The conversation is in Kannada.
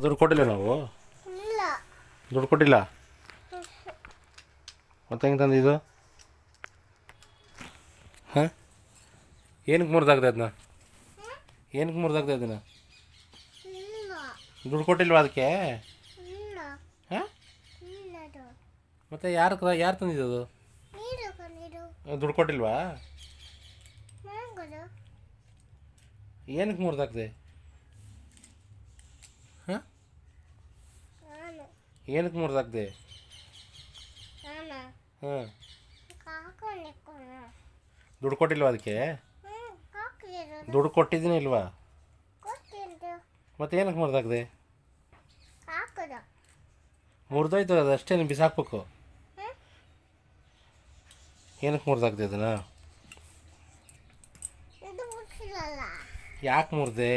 ದುಡ್ಡು ಕೊಟ್ಟಿಲ್ಲ ನಾವು. ಇಲ್ಲ. ದುಡ್ಡು ಕೊಟ್ಟಿಲ್ಲ. ಮತ್ತೆ ಹೆಂಗೆ ತಂದಿದ್ದು? ಹಾಂ, ಏನಕ್ಕೆ ಮುರಿದಾಗ್ದೆ ಅದನ್ನ? ಏನಕ್ಕೆ ಮುರಿದಾಗ್ದೆ ಅದನ್ನ? ಇಲ್ಲ. ದುಡ್ಡು ಕೊಟ್ಟಿಲ್ವಾ ಅದಕ್ಕೆ? ಇಲ್ಲ. ಹಾಂ, ಇಲ್ಲದು. ಮತ್ತೆ ಯಾರು ತಂದಿದ್ದು? ನೀರು ಕಣ್ಣೀರು. ದುಡ್ಡು ಕೊಟ್ಟಿಲ್ವಾ? ಮಗದು. ಏನಕ್ಕೆ ಮುರಿದಾಗ್ದೆ? ಹಾಂ, ನಾನು. ಏನಕ್ಕೆ ಮುರಿದಾಗ್ದೆ? ನಾನು. ಹಾಂ, ಕಾಕೊಂಡಿಕ್ಕೋಣ. ದುಡ್ಡು ಕೊಟ್ಟಿಲ್ವಾ ಅದಕ್ಕೆ? ಕಾಕಿರೋದು. ದುಡ್ಡು ಕೊಟ್ಟಿದ್ದೀನಿ ಇಲ್ವಾ? ಕೊಟ್ಟಿದ್ದು. ಮತ್ತೆ ಏನಕ್ಕೆ ಮುರಿದಾಗ್ದೆ? ಕಾಕದು. ಮುರಿದೋಯ್ತು, ಅದು ಅಷ್ಟೇ, ನೀವು ಬಿಸಾಕ್ಬೇಕು. ಹ್ಞೂ. ಏನಕ್ಕೆ ಮುರಿದಾಗ್ದೆ ಅದನ್ನು? ಇದು ಮುಟ್ಟಿಲ್ಲಲ್ಲ. ಯಾಕೆ ಮುರಿದೆ?